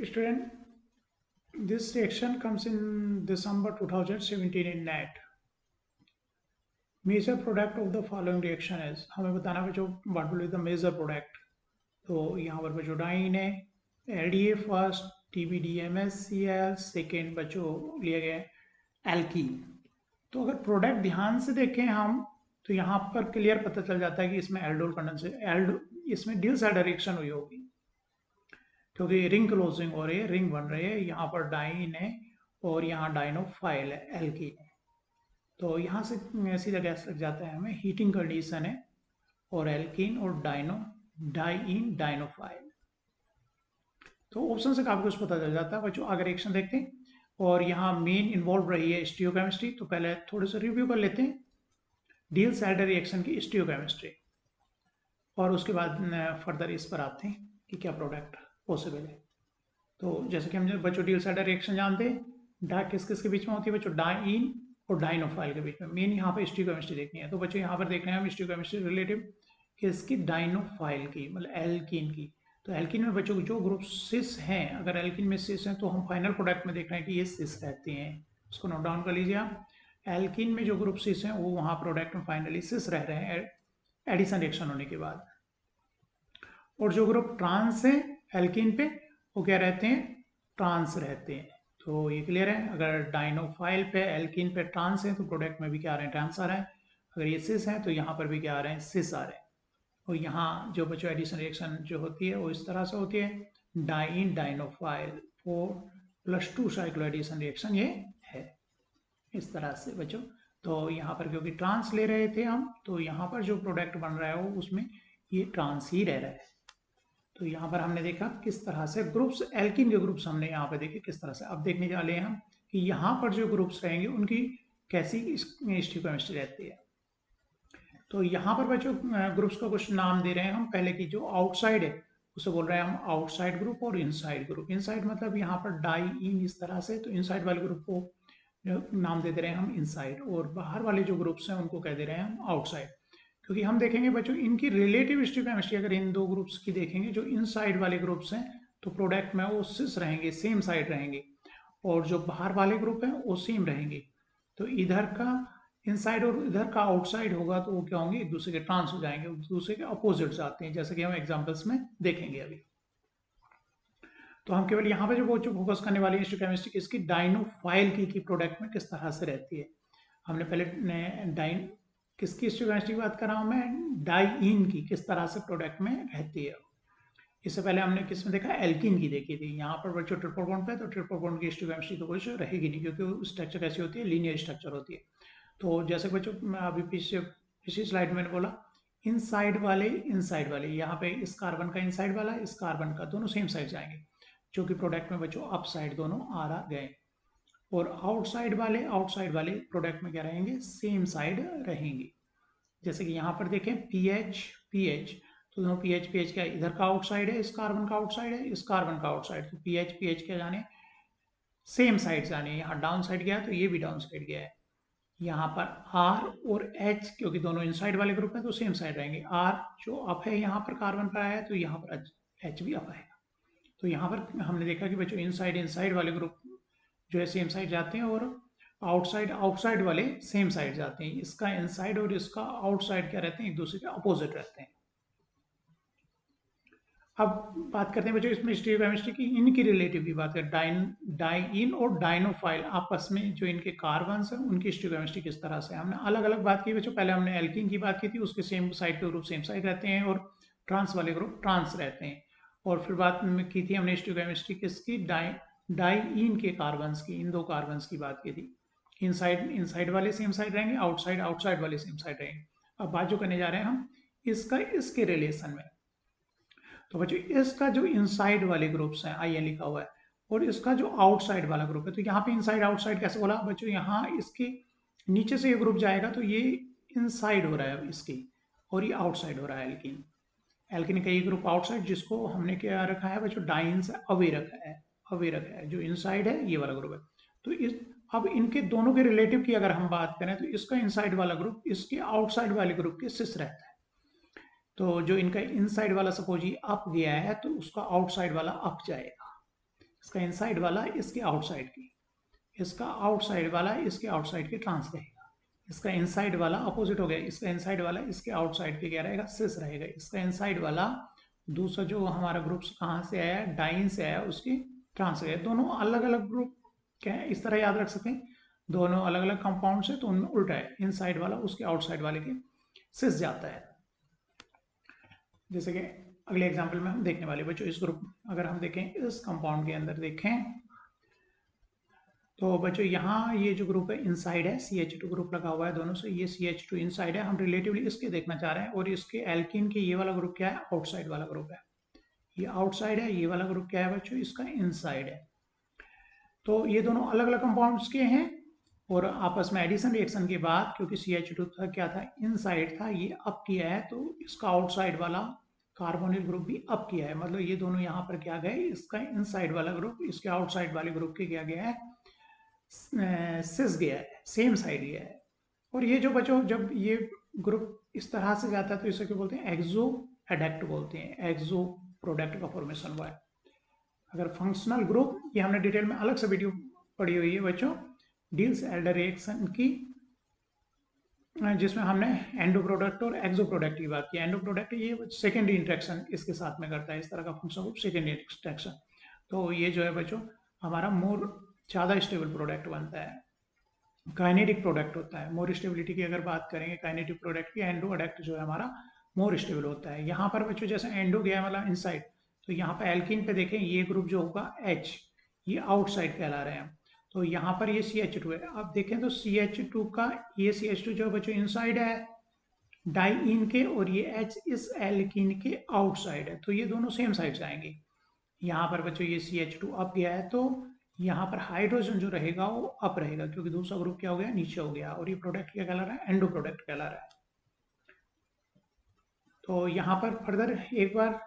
Student, this reaction comes in December 2017 in NET. Major product of the following reaction is, हमें बताना बच्चों what will be the major product. तो यहाँ पर बच्चों डाइन है, LDA फर्स्ट, TBDMSCl सेकेंड बच्चों लिए गए एल्कीन. तो अगर प्रोडक्ट ध्यान से देखें हम तो यहाँ पर क्लियर पता चल जाता है कि इसमें एल्डोल कंडेंसेशन इसमें डील साइड रिएक्शन हुई होगी क्योंकि रिंग क्लोजिंग हो रही है, रिंग बन रही है. यहाँ पर डाइन है और यहाँ डाइनोफाइल है, एल्कीन है. तो यहाँ से सीधा गैस लग जाता है हमें, हीटिंग कंडीशन है और एल्कीन और डाइन डाइनोफाइल. तो ऑप्शन से काफी कुछ पता चल जाता है बच्चों. अगर रिएक्शन देखते हैं और यहाँ मेन इन्वॉल्व रही है स्टीरियोकेमिस्ट्री, तो पहले थोड़े से रिव्यू कर लेते हैं डील साइडर रिएक्शन की स्टीरियोकेमिस्ट्री और उसके बाद फर्दर इस पर आते हैं कि क्या प्रोडक्ट पॉसिबल है. तो जैसे कि हम बच्चों डील साइडर रिएक्शन जानते हैं, डार्क किस किस के बीच में होती है बच्चों, डाइन और डाइनोफाइल के बीच में. मेन यहाँ पर स्टीरियोकेमिस्ट्री देखनी है. तो बच्चों यहाँ पर देख रहे हैं हम स्टीरियोकेमिस्ट्री रिलेटिव किसकी, डाइनोफाइल की, मतलब एल्कीन की. तो एल्कीन में बच्चों जो ग्रुप सिस हैं, अगर एल्कीन में सिस हैं तो हम फाइनल प्रोडक्ट में देख रहे हैं कि ये सिस रहते हैं. उसको नोट डाउन कर लीजिए आप. एल्कीन में जो ग्रुप सिस हैं वो वहाँ प्रोडक्ट में फाइनली सिस रह रहे हैं एडिशन रिएक्शन होने के बाद. और जो ग्रुप ट्रांस है एल्कीन पे वो क्या रहते हैं, ट्रांस रहते हैं. तो ये क्लियर है. अगर डाइनोफाइल पे एल्कीन पे ट्रांस है तो प्रोडक्ट में भी क्या आ रहे हैं, ट्रांस आ रहा है. अगर ये सिस है तो यहाँ पर भी क्या आ रहे हैं, सिस आ रहे हैं. और यहाँ जो बच्चों एडिशन रिएक्शन जो होती है वो इस तरह से होती है, dine dienophile 4+2 cyclo addition reaction ये है इस तरह से बच्चों. तो यहाँ पर क्योंकि ट्रांस ले रहे थे हम, तो यहाँ पर जो प्रोडक्ट बन रहा है वो उसमें ये ट्रांस ही रह रहा है. तो यहाँ पर हमने देखा किस तरह से ग्रुप्स, एल्कीन के ग्रुप्स हमने यहाँ पर देखे किस तरह से. अब देखने वाले हैं हम कि यहाँ पर जो ग्रुप्स रहेंगे उनकी कैसी स्टीरियोकेमिस्ट्री रहती है. तो यहाँ पर बच्चों ग्रुप्स को कुछ नाम दे रहे हैं हम. पहले की जो आउटसाइड है उसे बोल रहे हैं हम आउटसाइड ग्रुप और इनसाइड ग्रुप. इनसाइड मतलब यहाँ पर डाई इन इस तरह से, तो इनसाइड वाले ग्रुप को नाम दे रहे हैं हम इनसाइड, और बाहर वाले जो ग्रुप्स हैं उनको कह दे रहे हैं हम आउटसाइड. क्योंकि हम देखेंगे बच्चों इनकी रिलेटिव स्टीरियोकेमिस्ट्री, अगर इन दो ग्रुप्स की देखेंगे, जो इनसाइड वाले ग्रुप्स हैं तो प्रोडक्ट में वो सिस रहेंगे, सेम साइड रहेंगे, और जो बाहर वाले ग्रुप हैं वो सेम रहेंगे. तो इधर का इनसाइड और इधर का आउटसाइड होगा तो वो क्या होंगे, एक दूसरे के ट्रांस हो जाएंगे, एक दूसरे के अपोजिट जाते हैं, जैसे कि हम एग्जांपल्स में देखेंगे अभी. तो हम केवल यहाँ पे जो फोकस करने वाली है स्टीरियोकेमिस्ट्री किसकी, डाइनोफाइल की प्रोडक्ट में किस तरह से रहती है. हमने पहले डाइन किसकी स्टीरियोकेमिस्ट्री की बात कर रहा हूँ मैं, डाइइन की किस तरह से प्रोडक्ट में रहती है. इससे पहले हमने किस में देखा, एल्कीन की देखी थी. यहाँ पर बच्चों ट्रिपल बॉन्ड पे, तो ट्रिपल बॉन्ड की स्टीरियोकेमिस्ट्री तो कुछ रहेगी नहीं क्योंकि स्ट्रक्चर कैसी होती है, लीनियर स्ट्रक्चर होती है. तो जैसे बच्चों मैं अभी पिछली स्लाइड में मैंने बोला इनसाइड वाले यहाँ पे इस कार्बन का इनसाइड वाला, इस कार्बन का, दोनों सेम साइड जाएंगे, जो कि प्रोडक्ट में बच्चों अप साइड दोनों आ रहा गए. और आउटसाइड वाले प्रोडक्ट में क्या रहेंगे, सेम साइड रहेंगे. जैसे कि यहाँ पर देखें पीएच, तो दोनों पीएच क्या, इधर का आउटसाइड है, इस कार्बन का आउटसाइड है, इस कार्बन का आउटसाइड, तो पीएच क्या जाने, सेम साइड जाने. यहाँ डाउन साइड गया तो ये भी डाउन साइड गया है. यहाँ पर आर और एच क्योंकि दोनों इनसाइड वाले ग्रुप हैं तो सेम साइड रहेंगे. आर जो अप है यहाँ पर कार्बन पर आया है तो यहाँ पर एच भी अप आएगा. तो यहाँ पर हमने देखा कि बच्चों इनसाइड वाले ग्रुप जो है सेम साइड जाते हैं और आउटसाइड वाले सेम साइड जाते हैं. इसका इनसाइड और इसका आउटसाइड क्या रहते हैं, एक दूसरे के अपोजिट रहते हैं. अब बात करते हैं बच्चों इसमें स्टीरियोकेमिस्ट्री की, इनकी रिलेटिव की बात करें, डाइन और डाइनोफाइल आपस में जो इनके कार्बन्स हैं उनकी स्टीरियोकेमिस्ट्री किस तरह से. हमने अलग अलग बात की बच्चों. पहले हमने एल्कीन की बात की थी, उसके सेम साइड के ग्रुप सेम साइड रहते हैं और ट्रांस वाले ग्रुप ट्रांस रहते हैं. और फिर बात की थी हमने स्टीरियोकेमिस्ट्री किसकी, डाइइन के कार्बन्स की, इन दो कार्बन्स की बात की थी. इनसाइड वाले सेम साइड रहेंगे, आउटसाइड वाले सेम साइड रहेंगे. अब बात जो करने जा रहे हैं हम इसका इसके रिलेशन में, तो बच्चों इसका जो इनसाइड वाले ग्रुप्स हैं, आई एन लिखा हुआ है, और इसका जो आउटसाइड वाला ग्रुप है, तो यहाँ पे इनसाइड आउटसाइड कैसे बोला बच्चों, यहाँ इसके नीचे से ये ग्रुप जाएगा तो ये इनसाइड हो रहा है इसकी, और ये आउटसाइड हो रहा है एल्कीन. एल्कीन का ये ग्रुप आउटसाइड, जिसको हमने क्या रखा है बच्चों, डाइन से अवे रखा है. जो इनसाइड है ये वाला ग्रुप है. तो इस अब इनके दोनों के रिलेटिव की अगर हम बात करें तो इसका इनसाइड वाला ग्रुप इसके आउटसाइड वाले ग्रुप के सिस रहता है. तो जो इनका इनसाइड वाला सपोज ये अप गया है तो उसका आउटसाइड वाला अप जाएगा. इसका इनसाइड वाला इसके आउटसाइड की, इसका आउटसाइड वाला इसके आउटसाइड की ट्रांस रहेगा, इसका इनसाइड वाला अपोजिट हो गया, इसका इनसाइड वाला इसके आउटसाइड के क्या रहेगा, सिस रहेगा, इसका इनसाइड वाला दूसरा जो हमारा ग्रुप कहाँ से आया, डाइन से आया, उसकी ट्रांस है। दोनों अलग अलग ग्रुप क्या है, इस तरह याद रख सकें, दोनों अलग अलग कंपाउंड से, तो उनमें उल्टा है, इनसाइड वाला उसके आउटसाइड वाले के सिस जाता है। जैसे कि अगले एग्जाम्पल में हम देखने वाले बच्चों, इस ग्रुप अगर हम देखें, इस कंपाउंड के अंदर देखें तो बच्चों यहाँ ये जो ग्रुप है इनसाइड है, CH2 ग्रुप लगा हुआ है दोनों से, ये CH2 इनसाइड है, हम रिलेटिवली इसके देखना चाह रहे हैं, और इसके एल्कीन के ये वाला ग्रुप क्या है, आउटसाइड वाला ग्रुप है, ये आउटसाइड है, ये वाला ग्रुप क्या है बच्चों, इसका इनसाइड है। तो ये दोनों अलग अलग कंपाउंड्स के हैं, और आपस में एडिशन रिएक्शन के बाद, क्योंकि CH2 था क्या था, इनसाइड था, ये अप किया है, तो इसका आउटसाइड वाला कार्बोनिल ग्रुप भी अप किया है, मतलब ये दोनों यहाँ पर क्या गए, इसका इनसाइड वाला ग्रुप इसके आउटसाइड वाले ग्रुप के क्या गया है, सिस गया है, सेम साइड गया है। और ये जो बच्चों जब ये ग्रुप इस तरह से जाता है तो इसे क्या बोलते हैं, एक्सो एडेक्ट बोलते हैं, एक्सो प्रोडक्ट का फॉर्मेशन हुआ है। अगर फंक्शनल ग्रुप, ये हमने डिटेल में अलग से वीडियो पढ़ी हुई है बच्चों, डिल्स एल्डर रिएक्शन की, जिसमें हमने एंडो प्रोडक्ट और एक्सो प्रोडक्ट की बात की। एंडो प्रोडक्ट ये सेकेंडरी इंट्रैक्शन इसके साथ में करता है, इस तरह का फंक्शन ग्रुप सेकेंडरी इंट्रैक्शन। तो ये जो है बच्चों हमारा मोर ज़्यादा स्टेबल प्रोडक्ट बनता है, काइनेटिक प्रोडक्ट होता है। मोर स्टेबिलिटी की अगर बात करेंगे काइनेटिक प्रोडक्ट की, एंडो अडेक्ट जो है हमारा मोर स्टेबल होता है। यहाँ पर बच्चों जैसे एंडो गया मतलब इनसाइड, तो यहाँ पर एल्किन पे देखें, ये ग्रुप जो होगा H, ये आउटसाइड कहला रहे हैं, तो यहाँ पर ये CH2 है। अब देखें तो CH2 का ये CH2 जो बच्चों इनसाइड है डाइइन के, और ये H इस एल्किन के आउटसाइड है, तो ये दोनों सेम साइड से आएंगे। यहाँ पर बच्चों ये CH2 अप गया है, तो यहाँ पर हाइड्रोजन जो रहेगा वो अप रहेगा, क्योंकि दूसरा ग्रुप क्या हो गया, नीचे हो गया, और ये प्रोडक्ट क्या कहला रहा है, एंडो प्रोडक्ट कहला रहा है। तो यहाँ पर फर्दर एक बार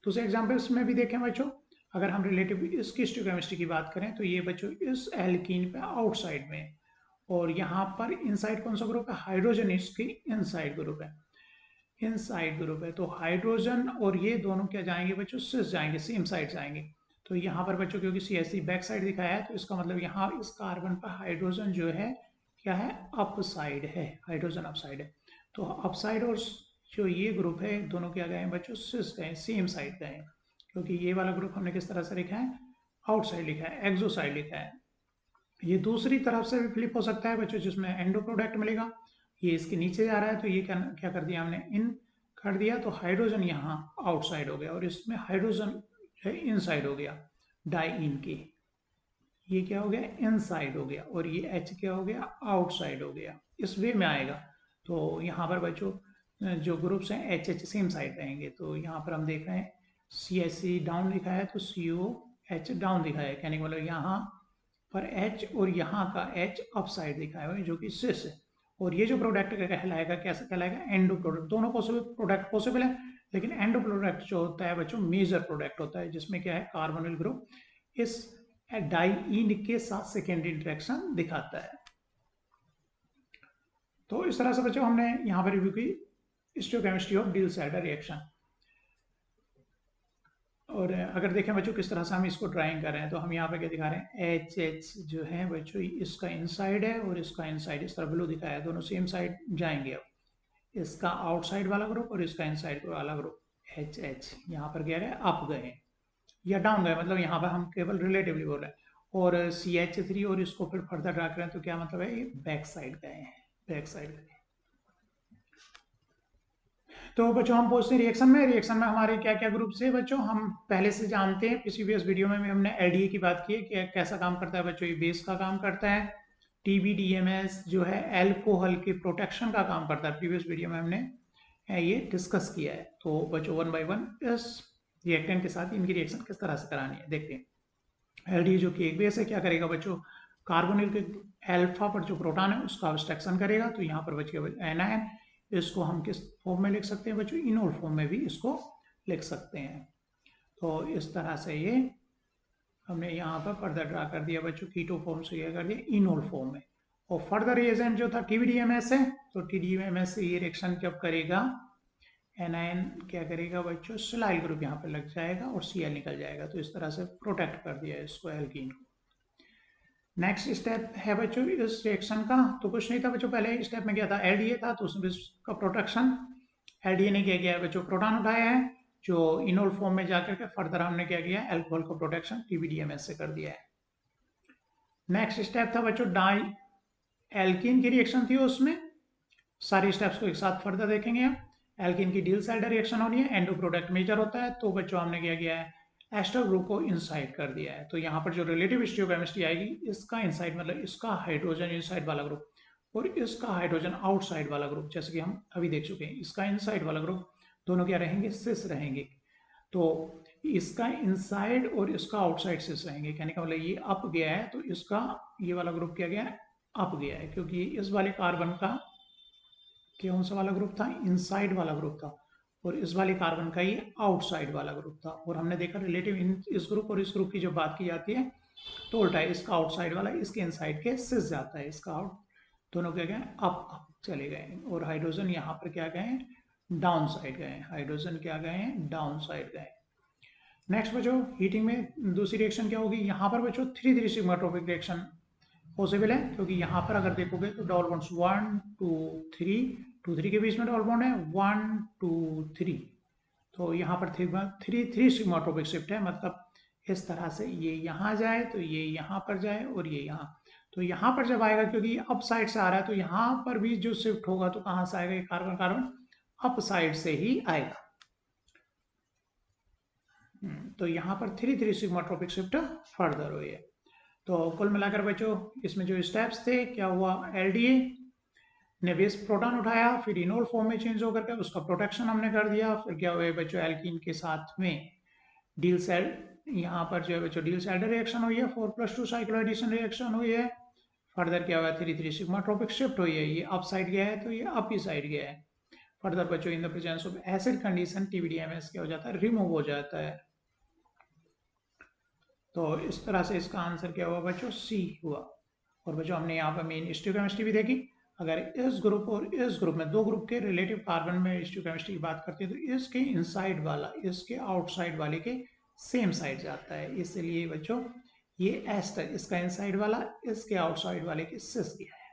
दूसरे एग्जाम्पल्स में भी देखें बच्चों, अगर हम रिलेटिव इसकी स्टोकेमिस्ट्री की बात करें, तो ये बच्चों इस एल्कीन पे आउटसाइड में, और यहाँ पर इनसाइड कौन सा ग्रुप है, हाइड्रोजन इसकी इनसाइड ग्रुप है, इनसाइड ग्रुप है। तो हाइड्रोजन और ये दोनों क्या जाएंगे बच्चों, सिस जाएंगे, सेम साइड जाएंगे। तो यहाँ पर बच्चों क्योंकि CH3 बैक साइड दिखाया है, तो इसका मतलब यहाँ इस कार्बन पर हाइड्रोजन जो है क्या है, अप साइड है, हाइड्रोजन अप साइड है। तो अप साइड और जो ये ग्रुप है दोनों क्या गए बच्चों, सिस गए, सेम साइड गए, क्योंकि ये वाला ग्रुप हमने किस तरह से लिखा है, आउटसाइड लिखा है, एक्सो साइड लिखा है। ये दूसरी तरफ से भी फ्लिप हो सकता है बच्चों, जिसमें एंडो प्रोडक्ट मिलेगा, ये इसके नीचे जा रहा है, तो ये क्या कर दिया हमने, इन कर दिया, तो हाइड्रोजन यहाँ आउटसाइड हो गया, और इसमें हाइड्रोजन इनसाइड हो गया डाइइन के, ये क्या हो गया, इनसाइड हो गया, और ये H क्या हो गया, आउटसाइड हो गया, इस वे में आएगा। तो यहाँ पर बच्चों जो ग्रुप्स हैं HH सेम साइड रहेंगे, तो यहाँ पर हम देख रहे हैं CH डाउन लिखा है, तो COH डाउन दिखा है, कहने का मतलब यहाँ पर H और यहाँ का H अप साइड दिखाया हुआ है, जो कि सिस है। और ये जो प्रोडक्ट कहलाएगा, कैसा कहलाएगा, एंडो प्रोडक्ट। दोनों पॉसिबल प्रोडक्ट पॉसिबल है, लेकिन एंडो प्रोडक्ट जो होता है बच्चों मेजर प्रोडक्ट होता है, जिसमें क्या है, कार्बोनिल ग्रुप इस डाइइन के साथ सेकेंडरी इंटरेक्शन दिखाता है। तो इस तरह से बच्चों हमने यहाँ पर रिव्यू की स्टोकेमिस्ट्री ऑफ डिल्स-एल्डर रिएक्शन। और अगर देखें बच्चों किस तरह से हम इसको ड्राइंग कर रहे हैं, तो हम यहाँ पे क्या दिखा रहे हैं, HH जो है बच्चों इसका इनसाइड है और इसका इनसाइड, इस तरह ब्लू दिखाया है, दोनों सेम साइड जाएंगे। अब इसका आउटसाइड वाला ग्रुप और इसका इनसाइड वाला ग्रुप HH यहाँ पर क्या गए, अप गए या डाउन गए, मतलब यहाँ पर हम केवल रिलेटिवली बोल रहे हैं। और CH3 और इसको फिर फर्दर ड्रा करें तो क्या मतलब है, ये बैक साइड गए हैं, बैक साइड गए। तो बच्चों हम पहुंचते हैं रिएक्शन में हमारे क्या क्या ग्रुप्स है बच्चों, हम पहले से जानते हैं, प्रीवियस वीडियो में भी हमने LDA की बात की है कि कैसा काम करता है बच्चों, ये बेस का काम करता है। TBDMS जो है एल्कोहल के प्रोटेक्शन का काम करता है, प्रीवियस वीडियो में हमने ये डिस्कस किया है। तो बच्चों 1 बाय 1 इस रिएक्टेंट के साथ इनकी रिएक्शन किस तरह से करानी है देखते हैं। LDA जो कि एक बेस है, क्या करेगा बच्चों, कार्बोनिल के अल्फा पर जो प्रोटॉन है उसका अब्स्ट्रक्शन करेगा, तो यहाँ पर बचेगा एनायन, इसको हम किस फॉर्म में लिख सकते हैं बच्चों, इनोल फॉर्म में भी इसको लिख सकते हैं। तो इस तरह से ये हमने यहाँ पर फर्दर ड्रा कर दिया बच्चों, कीटो फॉर्म से ये कर दिया इनोल फॉर्म में। और फर्दर रिएजेंट जो था TBDMS है, तो TBDMS से ये रिएक्शन जब करेगा एनायन क्या करेगा बच्चों, सिलाइल ग्रुप यहाँ पे लग जाएगा और Cl निकल जाएगा। तो इस तरह से प्रोटेक्ट कर दिया इसको, एल्कीन को। नेक्स्ट स्टेप है बच्चों इस रिएक्शन का, तो कुछ नहीं था बच्चों, पहले स्टेप में क्या था, एलडीए था, तो उसमें इसका प्रोटेक्शन एलडीए ने क्या किया है बच्चों, प्रोटॉन उठाया है जो इनोल फॉर्म में जाकर के फर्दर हमने क्या किया, अल्कोहल का प्रोटेक्शन टीबीडीएमएस से कर दिया है। नेक्स्ट स्टेप था बच्चों डाई एल्कीन की रिएक्शन थी, उसमें सारी स्टेप्स को एक साथ फर्दर देखेंगे हम। एल्कीन की डील साइड रिएक्शन हो रही है, एंडो प्रोडक्ट मेजर होता है, तो बच्चों हमने क्या किया है, एस्टर ग्रुप को इनसाइड कर दिया है। तो यहाँ पर जो रिलेटिव स्टीरियोकेमिस्ट्री आएगी, इसका इनसाइड मतलब इसका हाइड्रोजन इनसाइड वाला ग्रुप और इसका हाइड्रोजन आउटसाइड वाला ग्रुप, जैसे कि हम अभी देख चुके हैं, इसका इनसाइड वाला ग्रुप दोनों क्या रहेंगे, सिस रहेंगे। तो इसका इनसाइड और इसका आउटसाइड सिस रहेंगे, कहने का मतलब ये अप गया है, तो इसका ये वाला ग्रुप क्या गया है, अप गया है, क्योंकि इस वाले कार्बन का कौन सा वाला ग्रुप था, इनसाइड वाला ग्रुप था, और इस वाले कार्बन का ये आउटसाइड वाला ग्रुप था। और हमने देखा रिलेटिव इस ग्रुप और इस ग्रुप की जो बात की जाती है, तो उल्टा है, इसका आउटसाइड वाला इसके इनसाइड के सिस जाता है, इसका आउट, दोनों क्या गए, अप चले गए। और हाइड्रोजन यहाँ पर क्या गए, डाउन साइड गए, हाइड्रोजन क्या गए हैं, डाउन साइड गए। नेक्स्ट बच्चों हीटिंग में दूसरी रिएक्शन क्या होगी, यहाँ पर बच्चों 3,3 सिग्माट्रोपिक रिएक्शन पॉसिबल है, क्योंकि यहाँ पर अगर देखोगे तो डबल बॉन्ड्स 1 2 3 2 3 के बीच में डबल बॉन्ड है 1 2 3, तो यहाँ पर 3 सिग्माट्रोपिक शिफ्ट है, मतलब इस तरह से ये यहाँ जाए तो ये यहाँ पर जाए और ये यहाँ, तो यहाँ पर जब आएगा, क्योंकि अप साइड से आ रहा है, तो यहाँ पर भी जो शिफ्ट होगा तो कहाँ से आएगा, ये कार्बन कार्बन अप साइड से ही आएगा। तो यहाँ पर 3 सिग्माट्रोपिक शिफ्ट फर्दर हुई है। तो कुल मिलाकर बच्चों इसमें जो स्टेप्स थे, क्या हुआ, एलडीए ने बेस प्रोटॉन उठाया, फिर इनोल फॉर्म में चेंज होकर के उसका प्रोटेक्शन हमने कर दिया, फिर क्या हुआ बच्चों, एल्कीन के साथ में डील सेल, यहाँ पर जो है बच्चों डील सेल्डर रिएक्शन हुई है, 4+2 साइक्लोएडिशन रिएक्शन हुई है, फर्दर क्या हुआ, 3 सिग्माट्रोपिक शिफ्ट हुई है, ये अप साइड गया है तो ये अप ही साइड गया है। फर्दर बच्चों in the presence of acid condition TBDMS क्या हो जाता है, रिमूव हो जाता है। तो इस तरह से इसका आंसर क्या हुआ बच्चों, सी हुआ। और बच्चों हमने यहाँ पर मेन स्टीरियोकेमिस्ट्री भी देखी, अगर इस ग्रुप और इस ग्रुप में दो ग्रुप के रिलेटिव कार्बन में स्टीरियोकेमिस्ट्री की बात करते हैं, तो इसके इनसाइड वाला इसके आउटसाइड वाले के सेम साइड जाता है, इसलिए बच्चों ये एस्टर इसका इनसाइड वाला इसके आउटसाइड वाले के सिस दिया है।